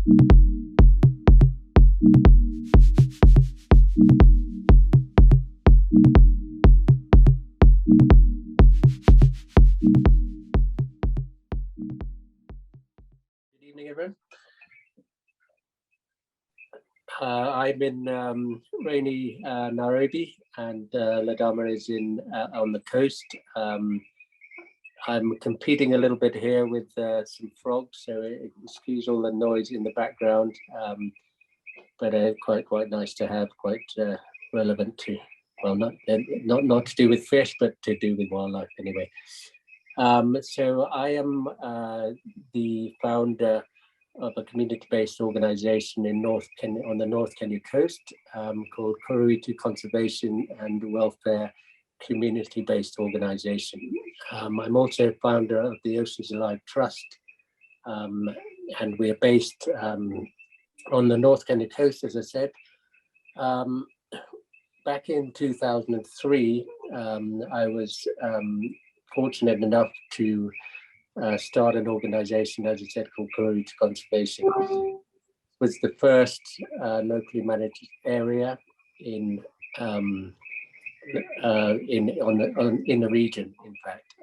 Good evening, everyone. I'm in rainy Nairobi, and Ladama is on the coast. I'm competing a little bit here with some frogs, so excuse all the noise in the background. But quite nice to have, quite relevant to, well, not to do with fish, but to do with wildlife anyway. So I am the founder of a community-based organization in on the North Kenya coast called Kuruwitu Conservation and Welfare Community-Based Organization. I'm also founder of the Oceans Alive Trust, and we're based on the North Kenya coast, as I said. Back in 2003, I was fortunate enough to start an organization, as I said, called Kuruwitu Conservation. It was the first locally managed area in the region, in fact.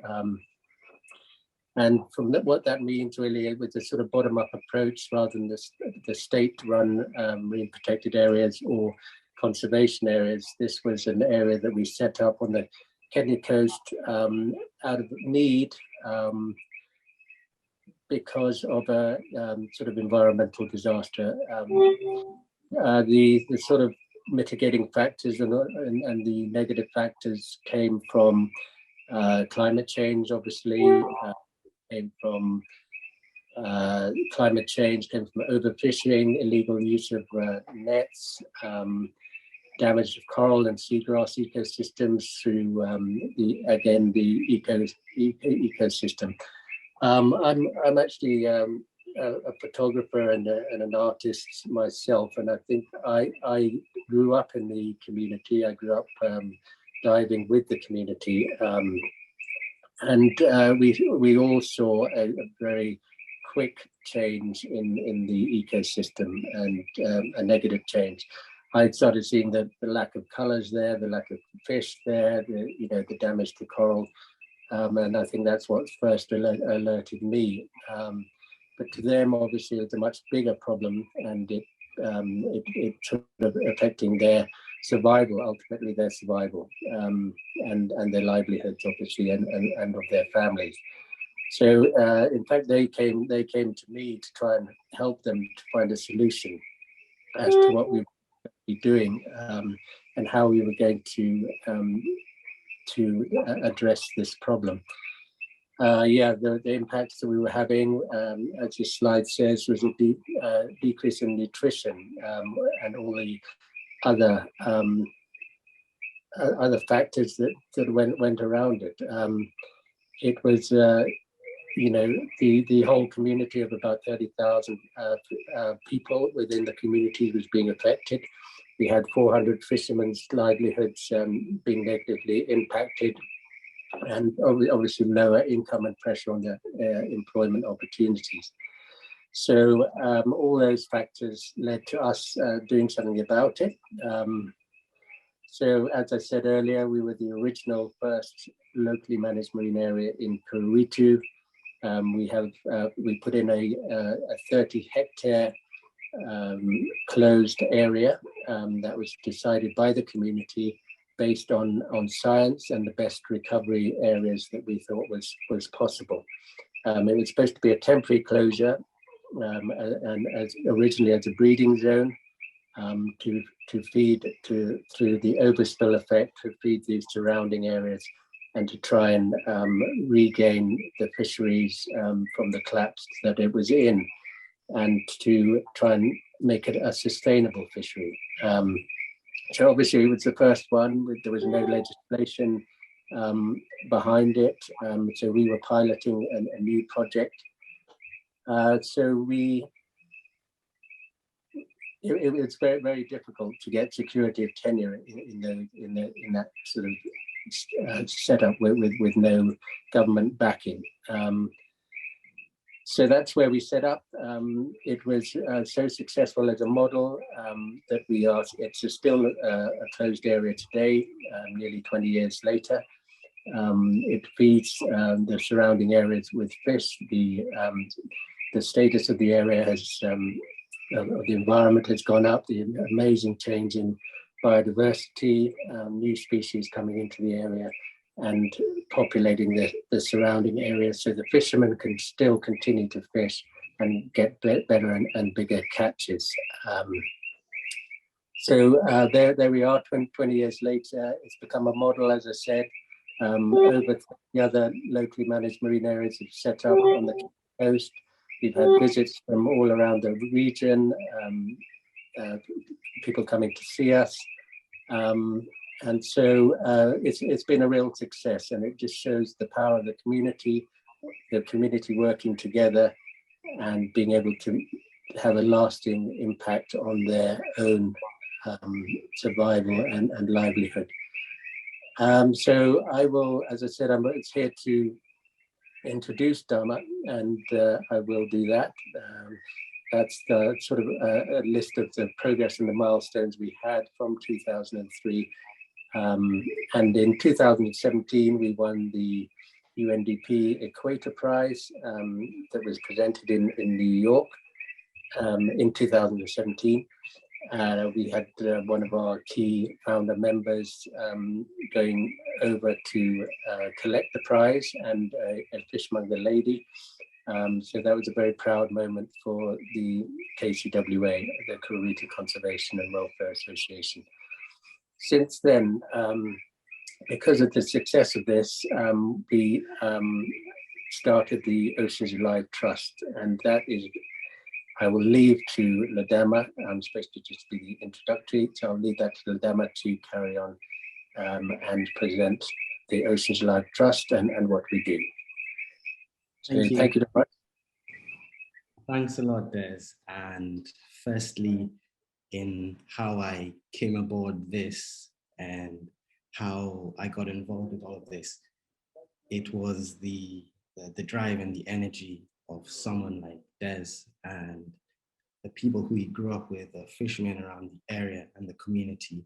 And from what that means, really, it was a sort of bottom-up approach rather than the state-run marine protected areas or conservation areas. This was an area that we set up on the Kenya coast out of need because of a sort of environmental disaster. The sort of mitigating factors and the negative factors came from climate change, obviously. Came from climate change, came from overfishing, illegal use of nets, damage of coral and seagrass ecosystems through the ecosystem. I'm actually a photographer and an artist myself, and I think I grew up in the community. I grew up diving with the community. And we all saw a very quick change in the ecosystem, and a negative change. I started seeing the lack of colors there, the lack of fish there, the damage to coral, and I think that's what first alerted me. But to them, obviously, it's a much bigger problem, and it sort of affecting their survival, ultimately their survival, and their livelihoods, obviously, and of their families. So in fact, they came to me to try and help them to find a solution as to what we would be doing, and how we were going to address this problem. The impacts that we were having, as your slide says, was a decrease in nutrition, and all the other factors that went around it. It was, the whole community of about 30,000 people within the community was being affected. We had 400 fishermen's livelihoods being negatively impacted, and obviously lower income and pressure on their employment opportunities. So all those factors led to us doing something about it. So as I said earlier, we were the original first locally managed marine area in Kuruwitu. We put in a 30-hectare closed area that was decided by the community based on science and the best recovery areas that we thought was possible. It was supposed to be a temporary closure, and originally as a breeding zone, to feed through the overspill effect, to feed these surrounding areas, and to try and regain the fisheries from the collapse that it was in, and to try and make it a sustainable fishery. So obviously it was the first one. There was no legislation behind it, so we were piloting a new project. It's very, very difficult to get security of tenure in that sort of setup with no government backing. So that's where we set up. It was so successful as a model that it's still a closed area today, nearly 20 years later. It feeds the surrounding areas with fish. The status of the area the environment has gone up, the amazing change in biodiversity, new species coming into the area and populating the surrounding area, so the fishermen can still continue to fish and get better and bigger catches. So there we are, 20 years later. It's become a model, as I said. Over the other locally managed marine areas have set up on the coast. We've had visits from all around the region, people coming to see us. And so it's been a real success, and it just shows the power of the community working together and being able to have a lasting impact on their own survival and livelihood. So I will, as I said, it's here to introduce Dharma, and I will do that. That's the sort of a list of the progress and the milestones we had from 2003. And in 2017, we won the UNDP Equator Prize that was presented in New York in 2017. We had one of our key founder members going over to collect the prize, and a fishmonger lady. So that was a very proud moment for the KCWA, the Kuruwitu Conservation and Welfare Association. Since then, because of the success of this, we started the Oceans Alive Trust, and that is, I will leave to Ladama. I'm supposed to just be the introductory, so I'll leave that to Ladama to carry on and present the Oceans Alive Trust and what we do. So thank you very much. Thanks a lot, Des. And firstly, in how I came aboard this and how I got involved with all of this, it was the drive and the energy of someone like Des and the people who he grew up with, the fishermen around the area and the community,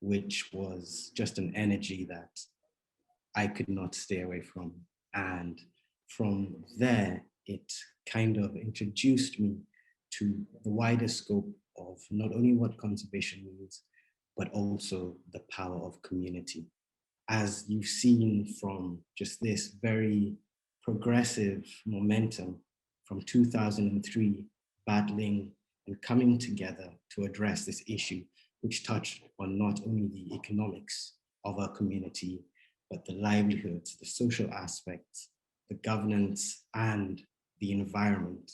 which was just an energy that I could not stay away from. And from there, it kind of introduced me to the wider scope of not only what conservation means, but also the power of community. As you've seen from just this very progressive momentum from 2003, battling and coming together to address this issue, which touched on not only the economics of our community, but the livelihoods, the social aspects, the governance, and the environment.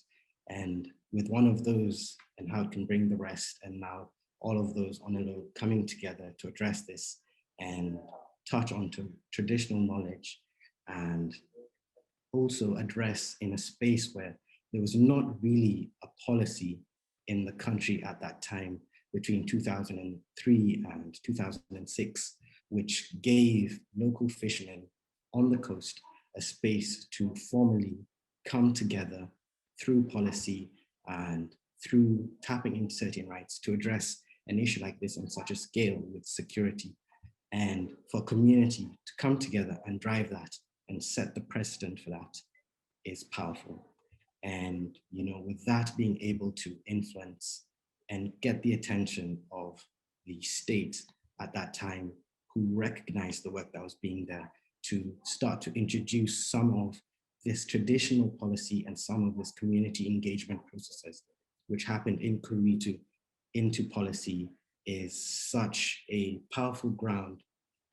And with one of those and how it can bring the rest, and now all of those on a load coming together to address this and touch onto traditional knowledge, and also address in a space where there was not really a policy in the country at that time between 2003 and 2006, which gave local fishermen on the coast a space to formally come together through policy and through tapping into certain rights to address an issue like this on such a scale with security, and for community to come together and drive that and set the precedent for that is powerful. And, you know, with that being able to influence and get the attention of the state at that time, who recognized the work that was being there, to start to introduce some of this traditional policy and some of this community engagement processes, which happened in Kuruwitu, into policy, is such a powerful ground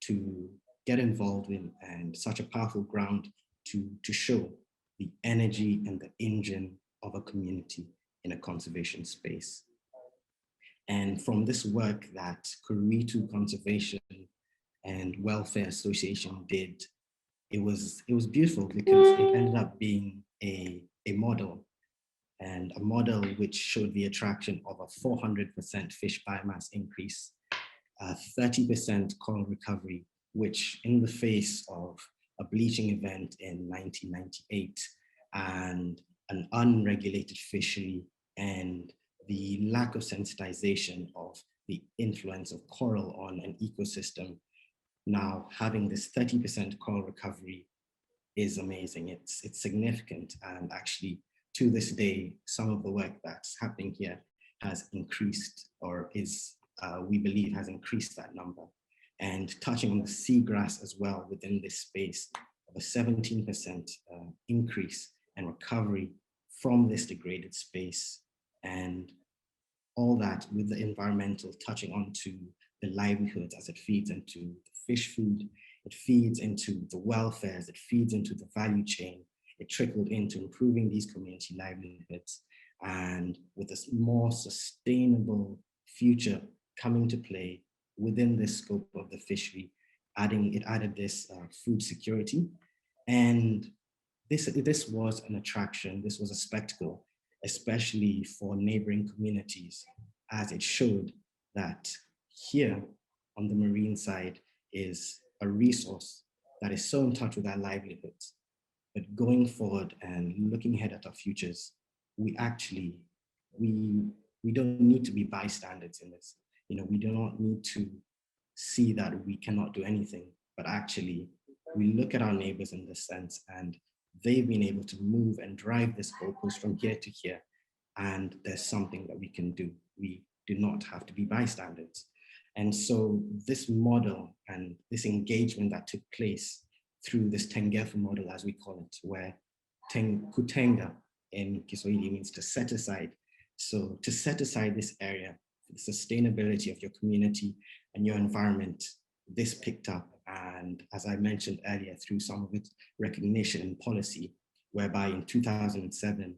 to get involved in, and such a powerful ground to show the energy and the engine of a community in a conservation space. And from this work that Kuruwitu Conservation and Welfare Association did, it was beautiful, because it ended up being a model, and a model which showed the attraction of a 400% fish biomass increase, a 30% coral recovery, which in the face of a bleaching event in 1998 and an unregulated fishery and the lack of sensitization of the influence of coral on an ecosystem. Now, having this 30% coral recovery is amazing. It's significant. And actually, to this day, some of the work that's happening here has increased, or is, we believe, has increased that number. And touching on the seagrass as well within this space, of a 17% increase and recovery from this degraded space, and all that with the environmental touching onto the livelihoods as it feeds into the fish food, it feeds into the welfares, it feeds into the value chain, it trickled into improving these community livelihoods, and with a more sustainable future coming to play within this scope of the fishery, it added this food security. And this was an attraction, this was a spectacle, especially for neighboring communities, as it showed that here on the marine side is a resource that is so in touch with our livelihoods. But going forward and looking ahead at our futures, we actually, we don't need to be bystanders in this. You know, we do not need to see that we cannot do anything, but actually we look at our neighbors in this sense, and they've been able to move and drive this goalpost from here to here. And there's something that we can do. We do not have to be bystanders. And so this model and this engagement that took place through this Tengefu model, as we call it, where kutenga in Kiswahili means to set aside. So to set aside this area for the sustainability of your community and your environment, this picked up. And as I mentioned earlier, through some of its recognition in policy, whereby in 2007,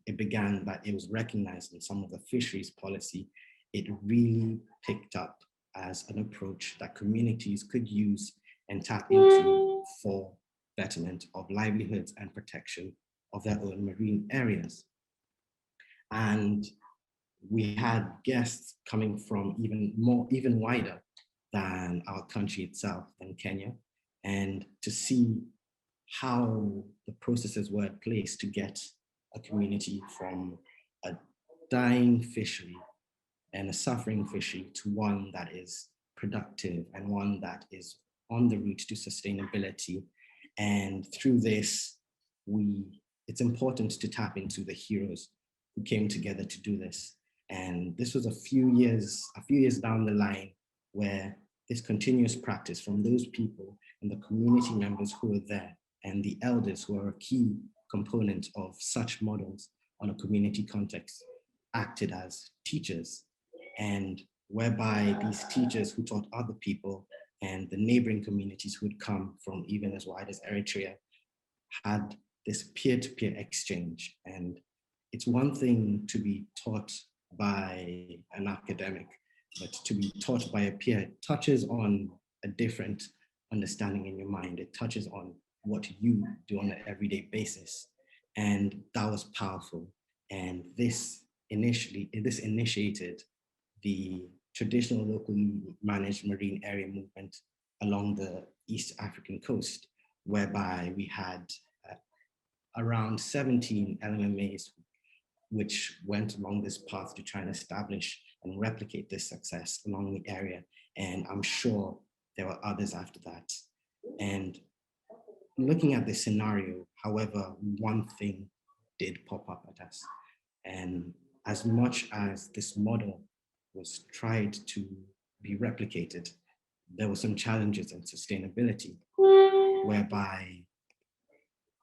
it began that it was recognized in some of the fisheries policy, it really picked up as an approach that communities could use and tap into for betterment of livelihoods and protection of their own marine areas. And we had guests coming from even wider than our country itself, than Kenya, and to see how the processes were in place to get a community from a dying fishery and a suffering fishery to one that is productive and one that is on the route to sustainability. And through this, it's important to tap into the heroes who came together to do this. And this was a few years down the line, where this continuous practice from those people and the community members who were there and the elders who are a key component of such models on a community context acted as teachers, and whereby these teachers who taught other people and the neighboring communities who had come from even as wide as Eritrea had this peer-to-peer exchange. And it's one thing to be taught by an academic, but to be taught by a peer touches on a different understanding in your mind. It touches on what you do on an everyday basis. And that was powerful. And this initiated the traditional locally managed marine area movement along the East African coast, whereby we had around 17 LMMAs which went along this path to try and establish and replicate this success along the area. And I'm sure there were others after that. And looking at this scenario, however, one thing did pop up at us. And as much as this model was tried to be replicated, there were some challenges in sustainability, whereby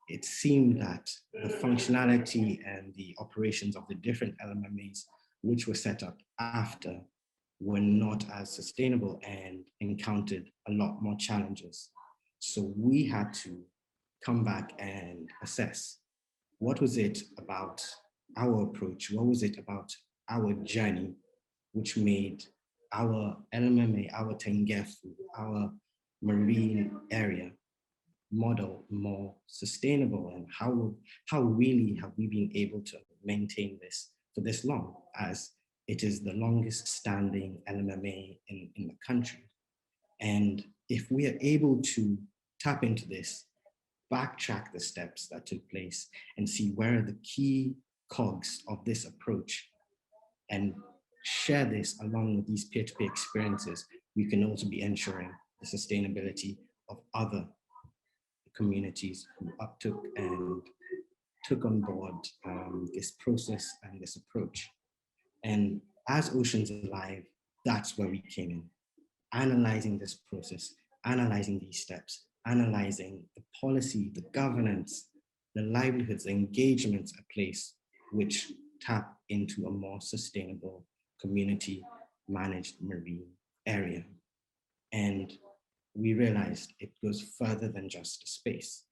it seemed that the functionality and the operations of the different LMMAs which were set up after were not as sustainable and encountered a lot more challenges. So we had to come back and assess, what was it about our approach? What was it about our journey which made our LMMA, our Tengefu, our marine area model more sustainable, and how really have we been able to maintain this for this long, as it is the longest standing LMMA in the country. And if we are able to tap into this, backtrack the steps that took place and see where are the key cogs of this approach and share this along with these peer-to-peer experiences, we can also be ensuring the sustainability of other communities who uptook and took on board this process and this approach. And as Oceans Alive, that's where we came in, analyzing this process, analyzing these steps, analyzing the policy, the governance, the livelihoods, the engagements at place, which tap into a more sustainable community managed marine area. And we realized it goes further than just a space.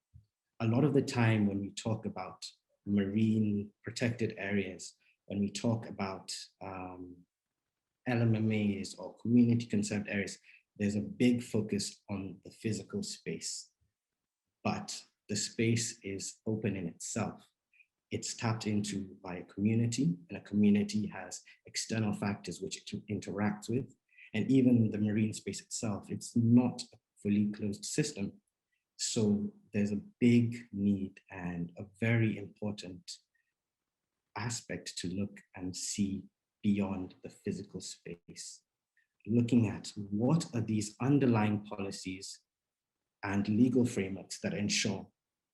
A lot of the time when we talk about marine protected areas, when we talk about LMMAs or community conserved areas, there's a big focus on the physical space, but the space is open in itself. It's tapped into by a community, and a community has external factors which it interacts with. And even the marine space itself, it's not a fully closed system. So there's a big need and a very important aspect to look and see beyond the physical space. Looking at what are these underlying policies and legal frameworks that ensure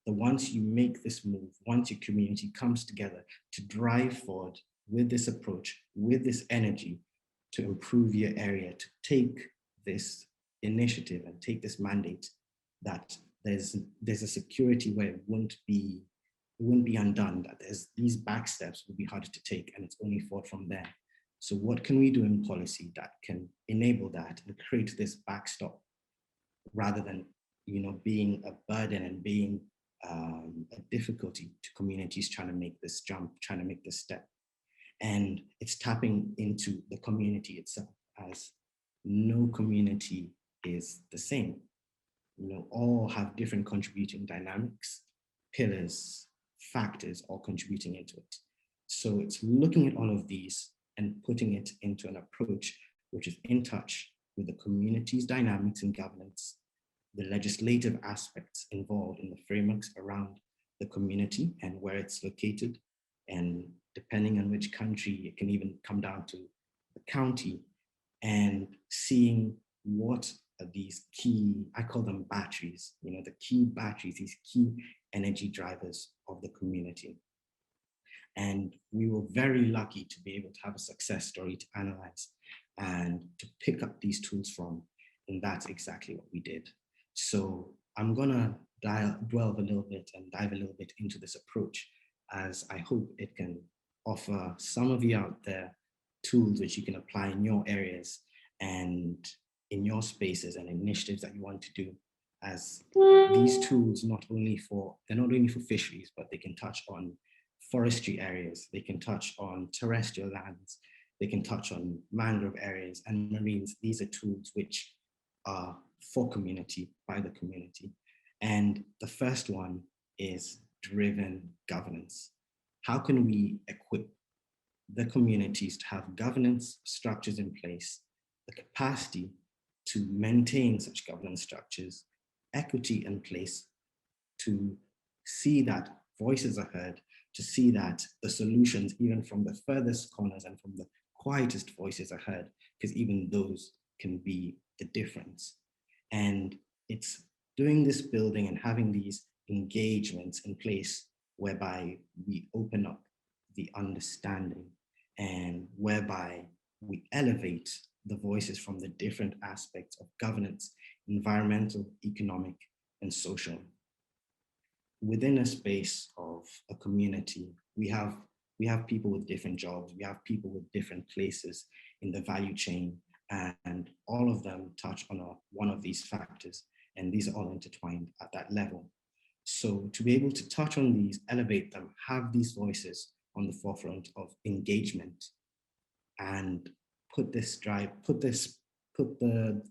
that once you make this move, once your community comes together to drive forward with this approach, with this energy to improve your area, to take this initiative and take this mandate, that there's a security where it wouldn't be undone, that there's these back steps will be harder to take and it's only forward from there. So what can we do in policy that can enable that and create this backstop rather than being a burden and being a difficulty to communities trying to make this jump, trying to make this step. And it's tapping into the community itself, as no community is the same. All have different contributing dynamics, pillars, factors, all contributing into it. So it's looking at all of these and putting it into an approach which is in touch with the community's dynamics and governance, the legislative aspects involved in the frameworks around the community and where it's located. And depending on which country, it can even come down to the county, and seeing what are these key, I call them batteries, the key batteries, these key energy drivers of the community. And we were very lucky to be able to have a success story to analyze and to pick up these tools from, and that's exactly what we did. So I'm gonna delve a little bit and dive a little bit into this approach, as I hope it can offer some of you out there tools which you can apply in your areas and in your spaces and initiatives that you want to do, as these tools they're not only for fisheries, but they can touch on forestry areas, they can touch on terrestrial lands, they can touch on mangrove areas and marines. These are tools which are for community, by the community. And the first one is driven governance. How can we equip the communities to have governance structures in place, the capacity to maintain such governance structures, equity in place, to see that voices are heard, to see that the solutions, even from the furthest corners and from the quietest voices, are heard, because even those can be the difference. And it's doing this building and having these engagements in place whereby we open up the understanding and whereby we elevate the voices from the different aspects of governance, environmental, economic, and social. Within a space of a community, we have people with different jobs, we have people with different places in the value chain, and all of them touch on one of these factors, and these are all intertwined at that level. So to be able to touch on these, elevate them, have these voices on the forefront of engagement, and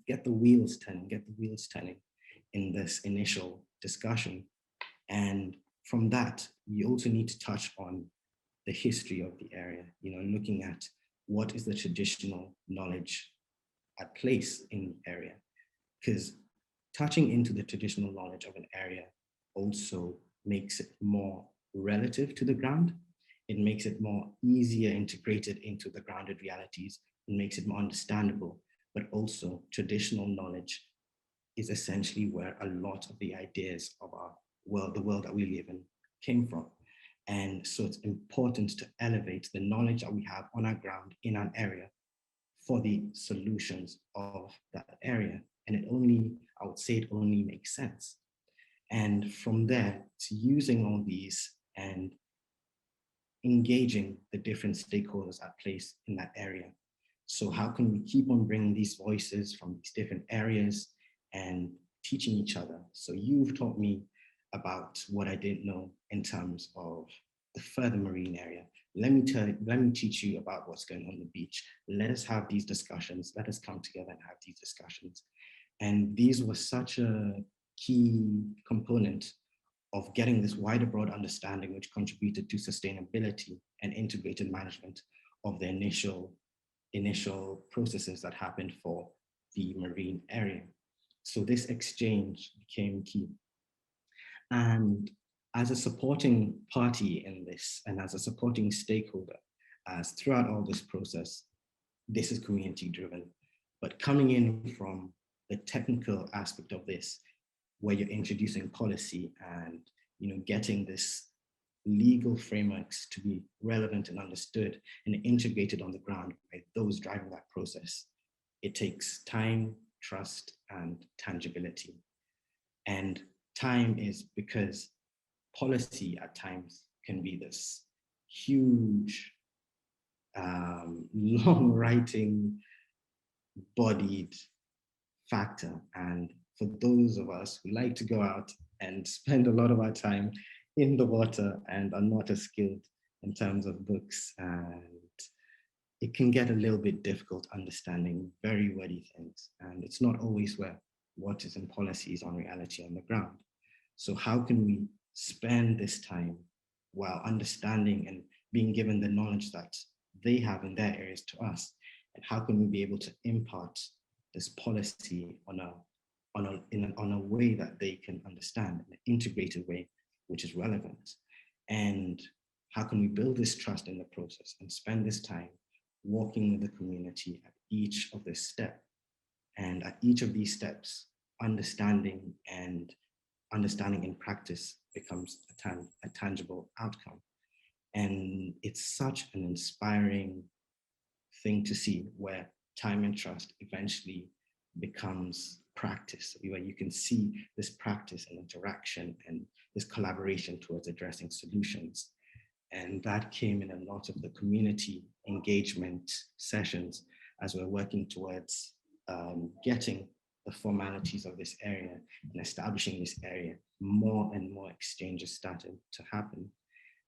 get the wheels turning in this initial discussion. And from that, you also need to touch on the history of the area, looking at what is the traditional knowledge at place in the area. Because touching into the traditional knowledge of an area also makes it more relative to the ground. It makes it more easier integrated into the grounded realities. It makes it more understandable, but also traditional knowledge is essentially where a lot of the ideas of our world, the world that we live in, came from. And so it's important to elevate the knowledge that we have on our ground in an area for the solutions of that area. And it only, I would say it only makes sense. And from there, it's using all these and engaging the different stakeholders at place in that area. So how can we keep on bringing these voices from these different areas and teaching each other? So you've taught me about what I didn't know in terms of the further marine area. Let me teach you about what's going on the beach. Let us have these discussions. Let us come together and have these discussions. And these were such a key component of getting this wider, broad understanding, which contributed to sustainability and integrated management of the initial processes that happened for the marine area. So this exchange became key. And as a supporting party in this, and as a supporting stakeholder, as throughout all this process, this is community driven. But coming in from the technical aspect of this, where you're introducing policy and getting this legal frameworks to be relevant and understood and integrated on the ground by those driving that process, it takes time, trust, and tangibility. And time is because policy at times can be this huge, long writing, bodied factor. And for those of us who like to go out and spend a lot of our time in the water and are not as skilled in terms of books, and it can get a little bit difficult understanding very wordy things. And it's not always where what is in policy is on reality on the ground. So how can we spend this time while understanding and being given the knowledge that they have in their areas to us? And how can we be able to impart this policy on a way that they can understand, in an integrated way, which is relevant? And how can we build this trust in the process and spend this time walking with the community at each of this step? And at each of these steps, understanding in practice becomes a tangible outcome. And it's such an inspiring thing to see, where time and trust eventually becomes practice, where you can see this practice and interaction and this collaboration towards addressing solutions. And that came in a lot of the community engagement sessions as we're working towards getting the formalities of this area and establishing this area. More and more exchanges started to happen.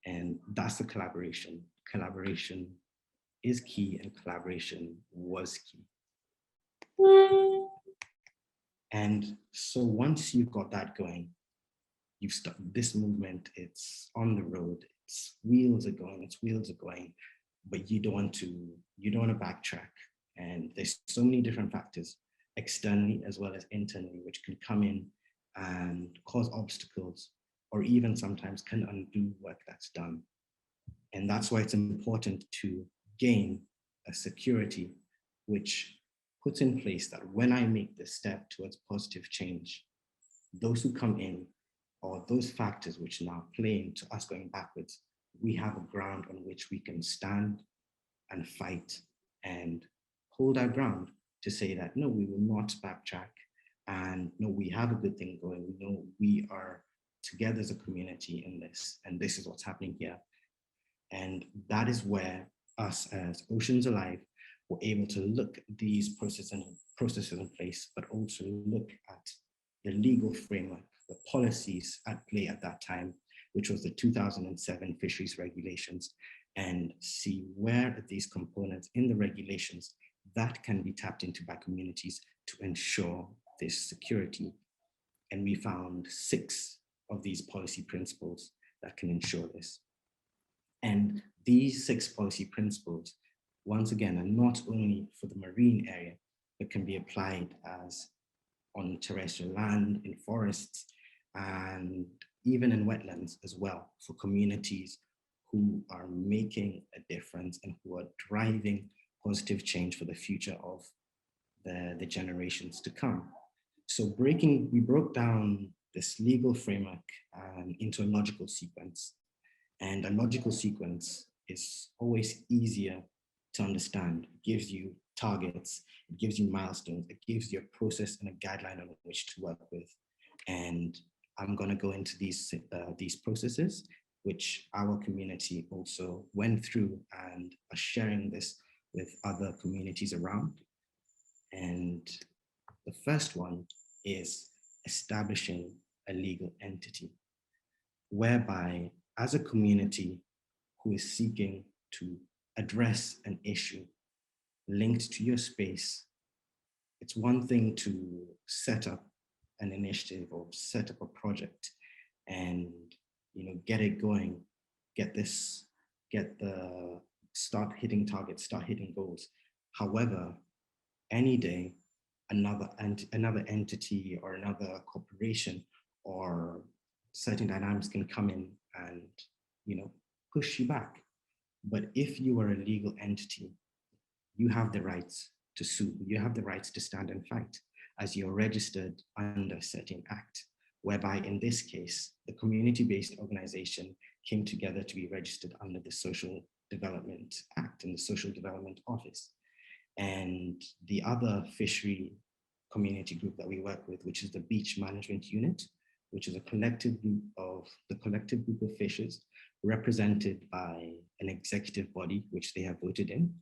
And that's the collaboration. Collaboration is key, and collaboration was key. And so once you've got that going, you've started this movement, it's on the road, its wheels are going, but you don't want to backtrack. And there's so many different factors, externally as well as internally, which can come in and cause obstacles, or even sometimes can undo work that's done. And that's why it's important to gain a security which puts in place that when I make this step towards positive change, those who come in, or those factors which now play into us going backwards, we have a ground on which we can stand and fight and hold our ground to say that, no, we will not backtrack, and no, we have a good thing going. We know we are together as a community in this, and this is what's happening here. And that is where us as Oceans Alive were able to look at these processes in place, but also look at the legal framework, the policies at play at that time, which was the 2007 fisheries regulations, and see where are these components in the regulations that can be tapped into by communities to ensure this security. And we found 6 of these policy principles that can ensure this. And these 6 policy principles, once again, are not only for the marine area, but can be applied as on terrestrial land, in forests, and even in wetlands as well, for communities who are making a difference and who are driving positive change for the future of the generations to come. So we broke down this legal framework into a logical sequence. And a logical sequence is always easier to understand. It gives you targets, it gives you milestones, it gives you a process and a guideline on which to work with. And I'm going to go into these processes, which our community also went through and are sharing this with other communities around. And the first one is establishing a legal entity, whereby as a community who is seeking to address an issue linked to your space, it's one thing to set up an initiative or set up a project and get it going, start hitting targets, start hitting goals. However, any day, another entity or another corporation or certain dynamics can come in and push you back. But if you are a legal entity, you have the rights to sue, you have the rights to stand and fight, as you're registered under a certain act, whereby in this case, the community-based organization came together to be registered under the Social Development Act in the Social Development Office. And the other fishery community group that we work with, which is the Beach Management Unit, which is a collective group of fishers represented by an executive body, which they have voted in,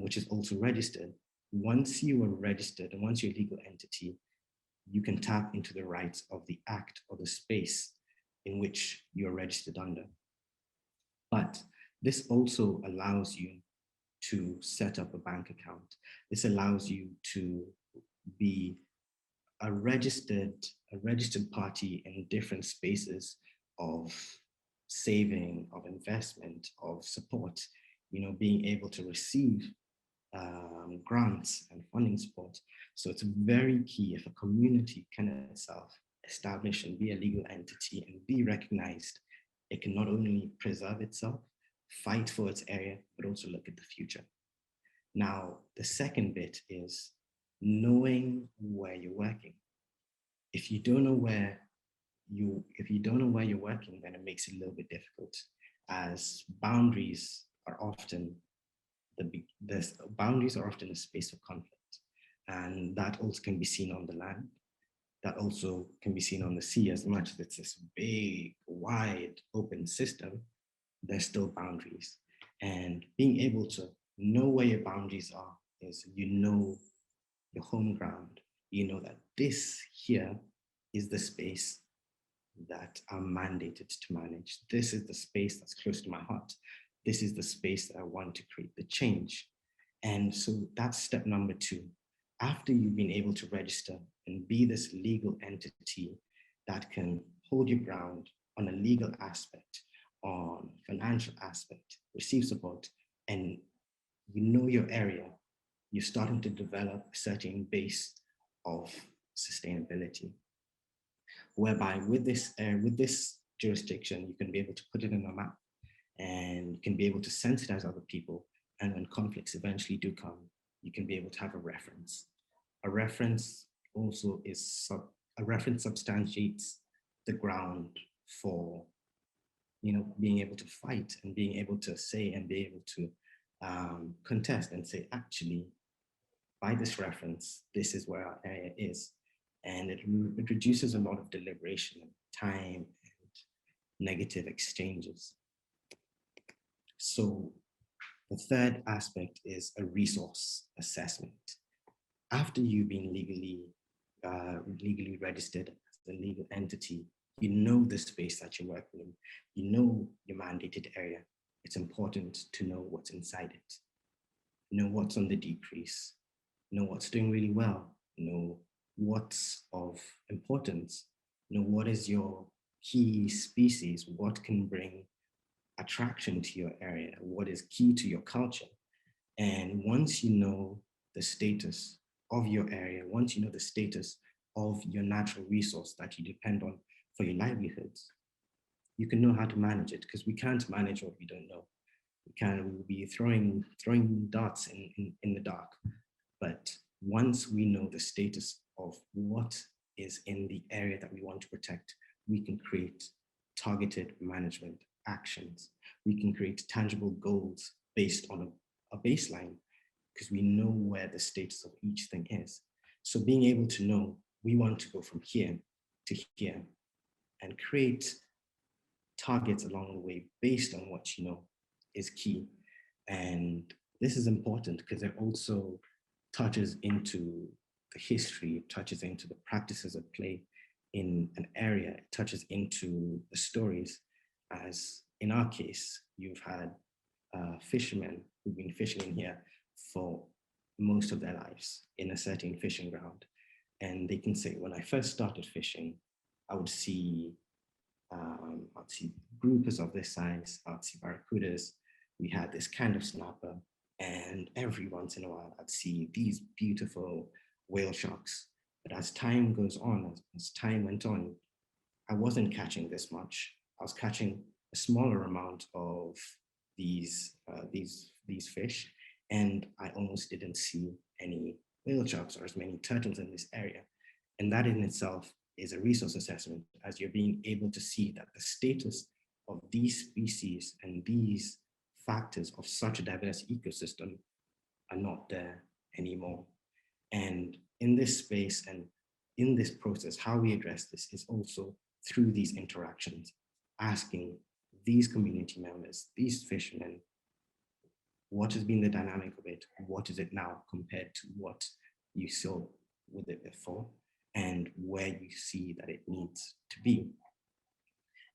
which is also registered. Once you are registered and once you're a legal entity, you can tap into the rights of the act or the space in which you're registered under. But this also allows you to set up a bank account. This allows you to be a registered party in different spaces of saving, of investment, of support, being able to receive grants and funding support. So it's very key if a community can itself establish and be a legal entity and be recognized, it can not only preserve itself, fight for its area, but also look at the future. Now, the second bit is knowing where you're working. If you don't know where you're working, then it makes it a little bit difficult, as boundaries are often a space of conflict, and that also can be seen on the land. That also can be seen on the sea. As much as it's this big, wide, open system, there's still boundaries. And being able to know where your boundaries are is your home ground. You know that this here is the space that I'm mandated to manage. This is the space that's close to my heart. This is the space that I want to create the change. And so that's step number 2. After you've been able to register and be this legal entity that can hold your ground on a legal aspect, on financial aspect, receive support, and you know your area, you're starting to develop a certain base of sustainability, whereby with this jurisdiction, you can be able to put it in a map and you can be able to sensitize other people. And when conflicts eventually do come, you can be able to have a reference. A reference also a reference substantiates the ground for, being able to fight and being able to say and be able to contest and say, actually, by this reference, this is where our area is. And it reduces a lot of deliberation and time and negative exchanges. So the third aspect is a resource assessment. After you've been legally registered as a legal entity, you know the space that you're working in, you know your mandated area. It's important to know what's inside it, know what's on the decrease, know what's doing really well, know what's of importance, know what is your key species, what can bring attraction to your area, what is key to your culture. And once you know the status of your area, once you know the status of your natural resource that you depend on for your livelihoods, you can know how to manage it, because we can't manage what we don't know. We will be throwing darts in the dark. But once we know the status of what is in the area that we want to protect, we can create targeted management actions. We can create tangible goals based on a baseline, because we know where the status of each thing is. So being able to know we want to go from here to here and create targets along the way based on what you know is key. And this is important because it also touches into the history, it touches into the practices at play in an area, it touches into the stories. As in our case, you've had fishermen who've been fishing in here for most of their lives in a certain fishing ground. And they can say, when I first started fishing, I would see groupers of this size, I'd see barracudas. We had this kind of snapper, and every once in a while, I'd see these beautiful whale sharks. But as time goes on, as time went on, I wasn't catching this much. I was catching a smaller amount of these fish, and I almost didn't see any whale sharks or as many turtles in this area. And that in itself is a resource assessment, as you're being able to see that the status of these species and these factors of such a diverse ecosystem are not there anymore. And in this space and in this process, how we address this is also through these interactions, asking these community members, these fishermen, what has been the dynamic of it? What is it now compared to what you saw with it before, and where you see that it needs to be?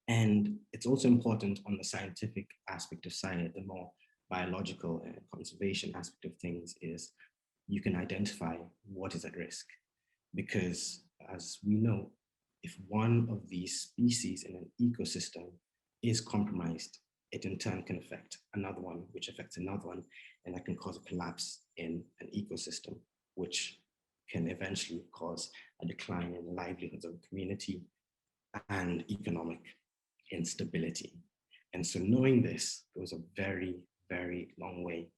And it's also important on the scientific aspect of science, the more biological and conservation aspect of things, is you can identify what is at risk. Because as we know, if one of these species in an ecosystem is compromised, it in turn can affect another one, which affects another one, and that can cause a collapse in an ecosystem, which can eventually cause a decline in the livelihoods of the community and economic instability. And so knowing this goes a very, very long way.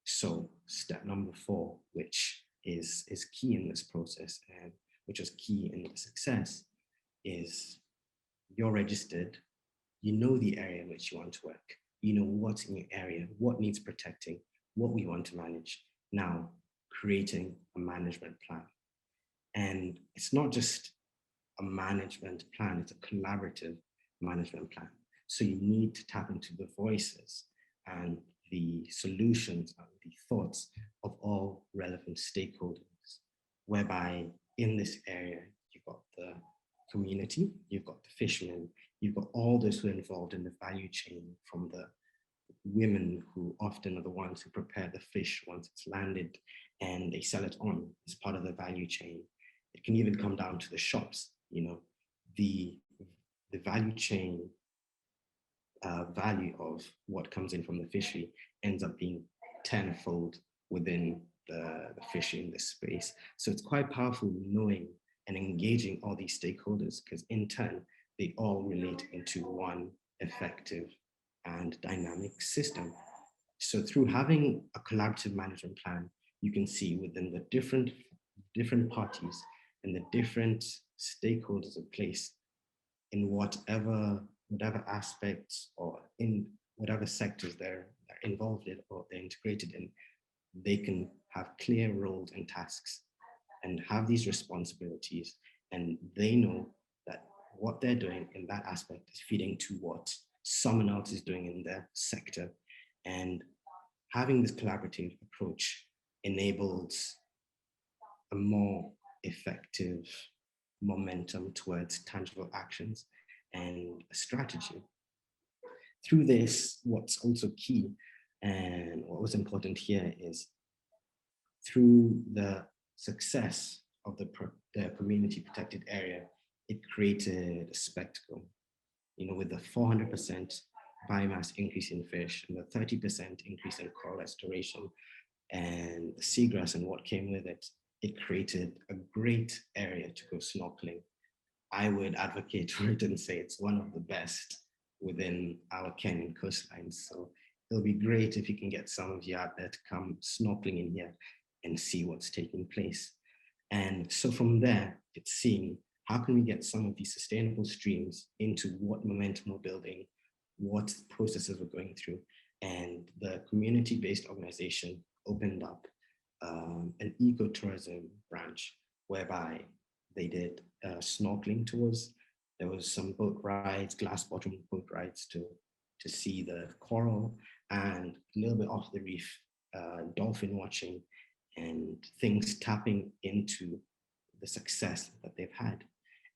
So step number 4, which is key in this process and which is key in the success, is you're registered, you know the area in which you want to work, you know what's in your area, what needs protecting, what we want to manage. Now, creating a management plan. And it's not just a management plan, it's a collaborative management plan. So you need to tap into the voices and the solutions and the thoughts of all relevant stakeholders, whereby in this area, you've got the community, you've got the fishermen, you've got all those who are involved in the value chain, from the women who often are the ones who prepare the fish once it's landed and they sell it on as part of the value chain. It can even come down to the shops, you know, the value chain value of what comes in from the fishery ends up being tenfold within the fishery in this space. So it's quite powerful knowing and engaging all these stakeholders, because in turn, they all relate into one effective and dynamic system. So through having a collaborative management plan, you can see within the different parties and the different stakeholders of place in whatever aspects or in whatever sectors they're involved in or they're integrated in, they can have clear roles and tasks and have these responsibilities, and they know that what they're doing in that aspect is feeding to what someone else is doing in their sector. And having this collaborative approach enables a more effective momentum towards tangible actions and a strategy. Through this, what's also key and what was important here is through the success of the community protected area, it created a spectacle. You know, with the 400% biomass increase in fish and the 30% increase in coral restoration and the seagrass and what came with it, it created a great area to go snorkeling. I would advocate for it and say it's one of the best within our Kenyan coastlines. So it'll be great if you can get some of you out there to come snorkeling in here and see what's taking place. And so from there, it's seeing how can we get some of these sustainable streams into what momentum we're building, what processes we're going through. And the community-based organization opened up an ecotourism branch whereby they did snorkeling tours. There was some boat rides, glass bottom boat rides to see the coral, and a little bit off the reef, dolphin watching and things tapping into the success that they've had.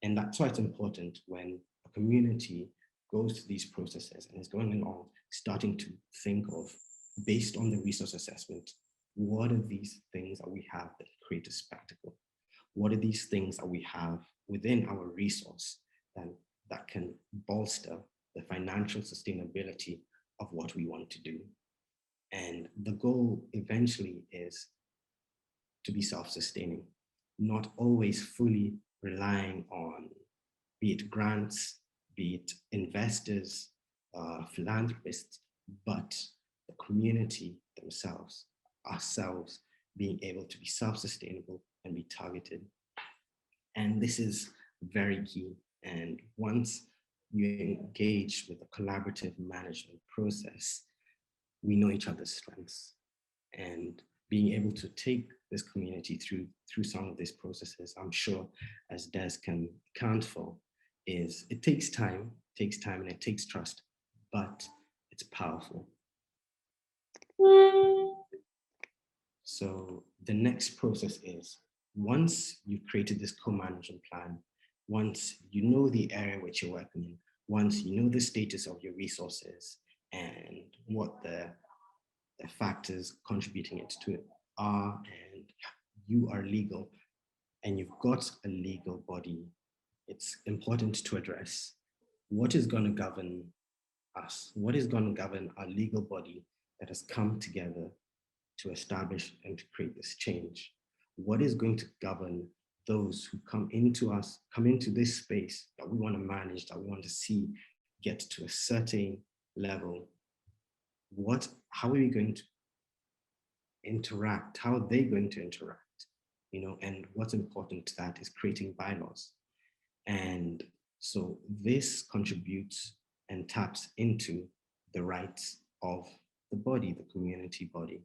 And that's why it's important when a community goes through these processes and is going along, starting to think of, based on the resource assessment, what are these things that we have that create a spectacle? What are these things that we have within our resource that can bolster the financial sustainability of what we want to do? And the goal eventually is to be self-sustaining, not always fully relying on, be it grants, be it investors, philanthropists, but the community themselves, ourselves being able to be self-sustainable and be targeted. And this is very key. And once you engage with a collaborative management process, we know each other's strengths. And being able to take this community through some of these processes, I'm sure, as Des can account for, is it takes time and it takes trust, but it's powerful. So the next process is, once you've created this co-management plan, once you know the area which you're working in, once you know the status of your resources and what the factors contributing it to it are, and you are legal and you've got a legal body, it's important to address what is going to govern us, what is going to govern our legal body that has come together to establish and to create this change. What is going to govern those who come into this space that we want to manage, that we want to see get to a certain level? How are we going to interact? How are they going to interact? And what's important to that is creating bylaws. And so this contributes and taps into the rights of the body, the community body.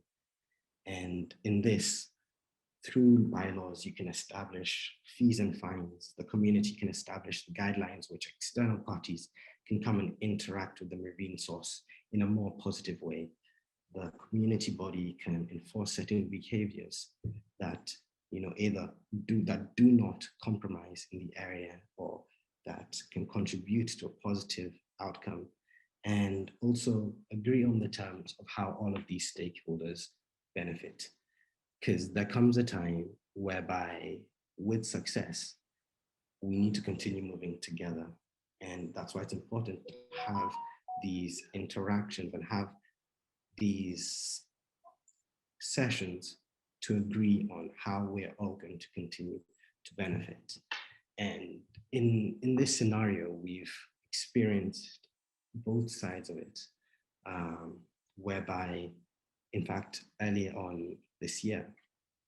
And in this, through bylaws, you can establish fees and fines. The community can establish the guidelines which external parties can come and interact with the marine source in a more positive way. The community body can enforce certain behaviors that either do not compromise in the area, or that can contribute to a positive outcome, and also agree on the terms of how all of these stakeholders benefit. Because there comes a time whereby, with success, we need to continue moving together. And that's why it's important to have these interactions and have these sessions to agree on how we're all going to continue to benefit. And in this scenario, we've experienced both sides of it, whereby, in fact, earlier on this year,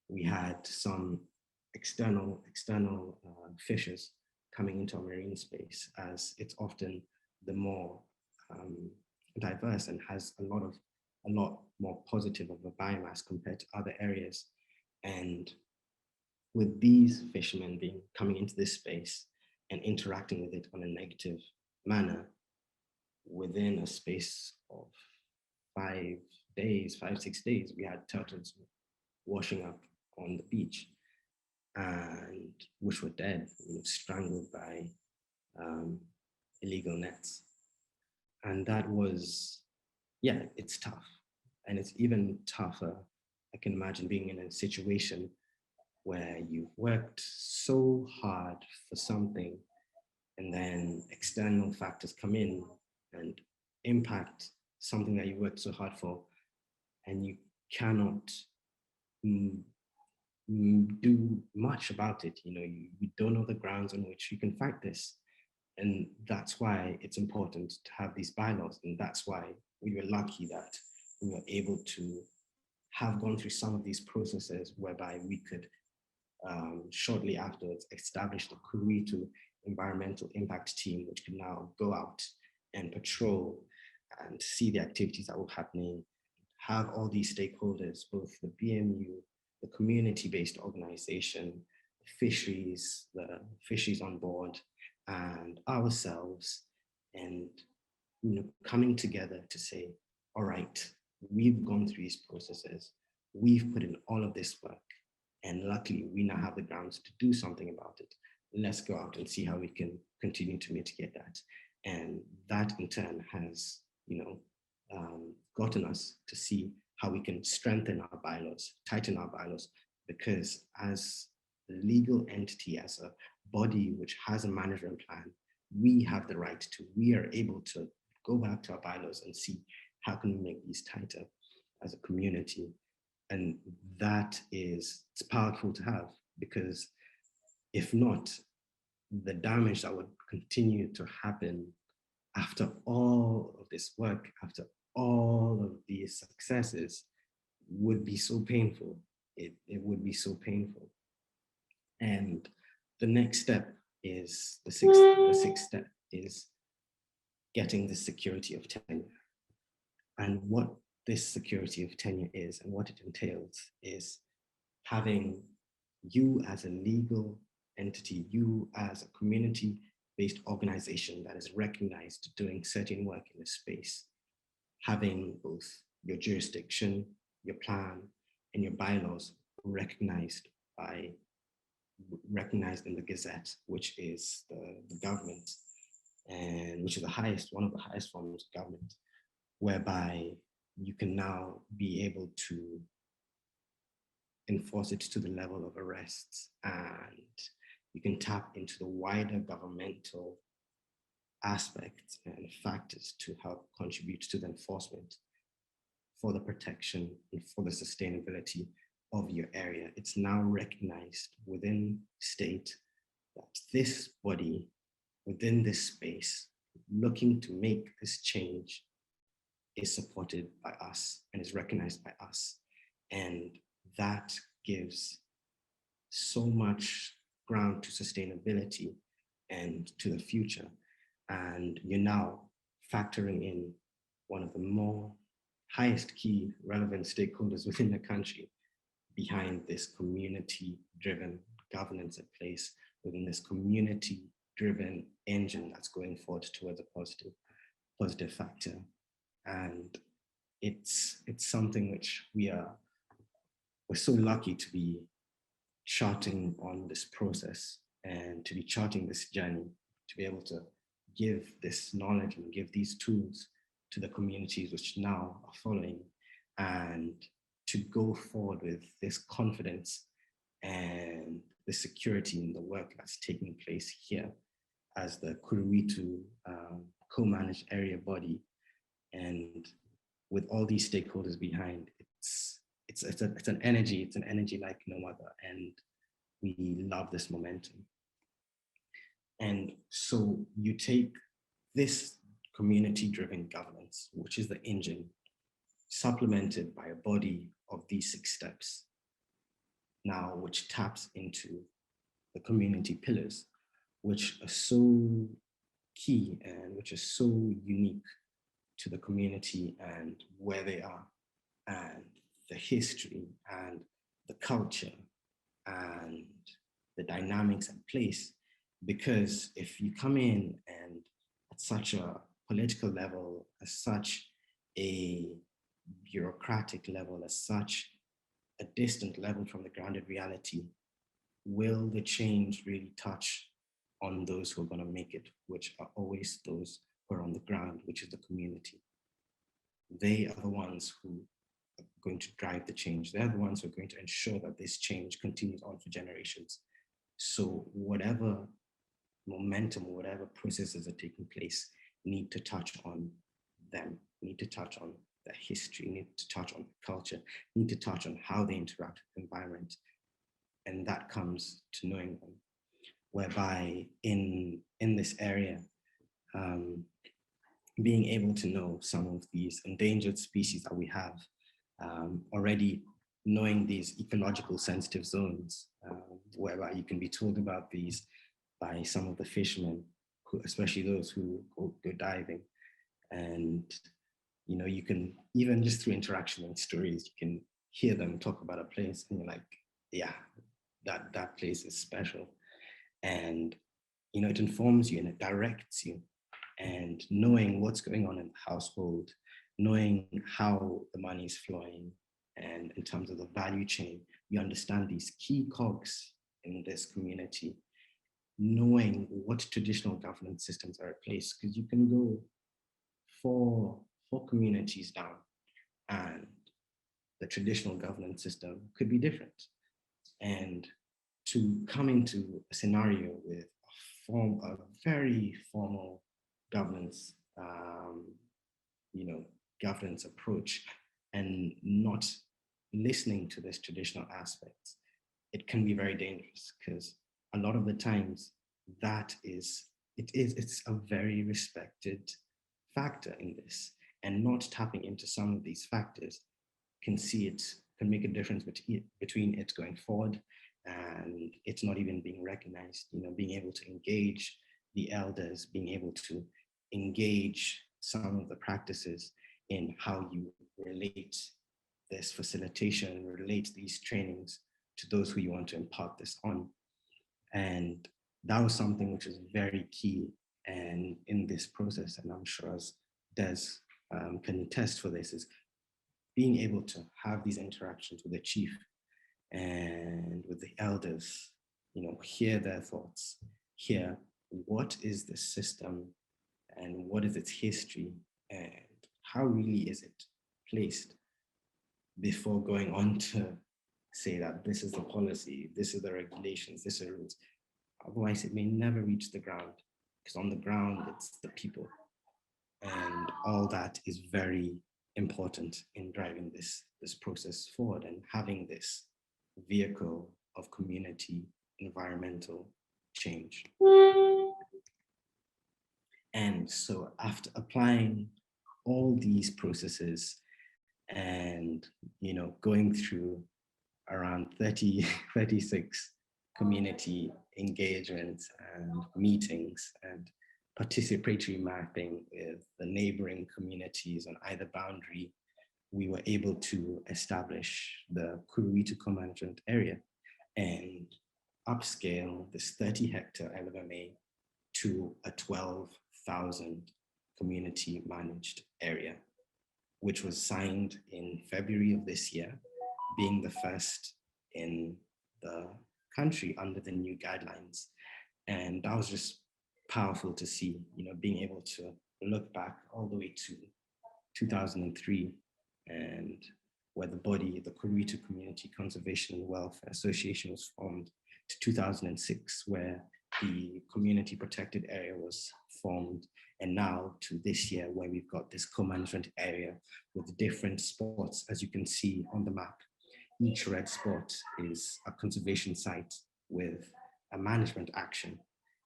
we had some external fishers coming into our marine space, as it's often the more diverse and has a lot more positive of a biomass compared to other areas. And with these fishermen coming into this space and interacting with it on a negative manner, within a space of 5 days, 6 days, we had turtles washing up on the beach, and which were dead, strangled by illegal nets. And that was, it's tough. And it's even tougher, I can imagine, being in a situation where you've worked so hard for something, and then external factors come in and impact something that you worked so hard for, and you cannot do much about it. You know, you don't know the grounds on which you can fight this. And that's why it's important to have these bylaws. And that's why we were lucky that we were able to have gone through some of these processes whereby we could shortly afterwards establish the Kuruwitu environmental impact team, which can now go out and patrol and see the activities that were happening, have all these stakeholders, both the BMU, the community-based organization, the fisheries on board, and ourselves, and coming together to say, all right, we've gone through these processes, we've put in all of this work, and luckily we now have the grounds to do something about it. Let's go out and see how we can continue to mitigate that. And that in turn has, gotten us to see how we can strengthen our bylaws, tighten our bylaws, because as a legal entity, as a body which has a management plan, we have the right to, we are able to go back to our bylaws and see how can we make these tighter as a community. And that is, it's powerful to have, because if not, the damage that would continue to happen after all of this work, after all of these successes, would be so painful. It would be so painful. And the next step is, the sixth step is getting the security of tenure. And what this security of tenure is and what it entails is having you as a legal entity, you as a community-based organization that is recognized doing certain work in the space, having both your jurisdiction, your plan, and your bylaws recognized in the Gazette, which is the government, and which is one of the highest forms of government, whereby you can now be able to enforce it to the level of arrests, and you can tap into the wider governmental aspects and factors to help contribute to the enforcement for the protection and for the sustainability of your area. It's now recognized within state that this body within this space looking to make this change is supported by us and is recognized by us. And that gives so much ground to sustainability and to the future. And you're now factoring in one of the more highest key relevant stakeholders within the country behind this community-driven governance in place, within this community-driven engine that's going forward towards a positive factor. And it's something which we're so lucky to be charting on this process and to be charting this journey, to be able to give this knowledge and give these tools to the communities which now are following, and to go forward with this confidence and the security in the work that's taking place here as the Kuruwitu co-managed area body. And with all these stakeholders behind, it's an energy like no other, and we love this momentum. And so you take this community-driven governance, which is the engine, supplemented by a body of these 6 steps now, which taps into the community pillars, which are so key and which are so unique to the community and where they are, and the history and the culture and the dynamics at place. Because if you come in and at such a political level, at such a bureaucratic level, at such a distant level from the grounded reality, will the change really touch on those who are going to make it, which are always those who are on the ground, which is the community? They are the ones who are going to drive the change. They're the ones who are going to ensure that this change continues on for generations. So whatever momentum, whatever processes are taking place, need to touch on them, need to touch on their history, need to touch on culture, need to touch on how they interact with the environment. and that comes to knowing them, whereby in this area, being able to know some of these endangered species that we have, already knowing these ecological sensitive zones, whereby you can be told about these by some of the fishermen, who, especially those who go diving. And, you know, you can, even just through interaction and stories, you can hear them talk about a place and you're like, yeah, that place is special. And, you know, it informs you and it directs you. And knowing what's going on in the household, knowing how the money is flowing, and in terms of the value chain, you understand these key cogs in this community, knowing what traditional governance systems are in place, because you can go four communities down and the traditional governance system could be different. And to come into a scenario with a very formal governance, you know, governance approach, and not listening to this traditional aspects, it can be very dangerous, because a lot of the times it's a very respected factor in this, and not tapping into some of these factors can make a difference between it going forward and it's not even being recognized. You know, being able to engage the elders, being able to engage some of the practices in how you relate this facilitation, relate these trainings to those who you want to impart this on. And that was something which is very key and in this process, and I'm sure as Des can attest for this, is being able to have these interactions with the chief and with the elders, you know, hear their thoughts, hear what is the system and what is its history and how really is it placed, before going on to say that this is the policy, this is the regulations, this is the rules. Otherwise, it may never reach the ground, because on the ground, it's the people. And all that is very important in driving this process forward and having this vehicle of community environmental change. And so after applying all these processes and, you know, going through around 36 community engagements and meetings and participatory mapping with the neighboring communities on either boundary, we were able to establish the Kuruwitu Comanagement area and upscale this 30-hectare LMA to a 12,000 community managed area, which was signed in February of this year, being the first in the country under the new guidelines. And that was just powerful to see, you know, being able to look back all the way to 2003, and where the body, the Kuruwitu Community Conservation and Welfare Association, was formed, to 2006, where the community protected area was formed, and now to this year, where we've got this co-management area with different spots, as you can see on the map. Each red spot is a conservation site with a management action,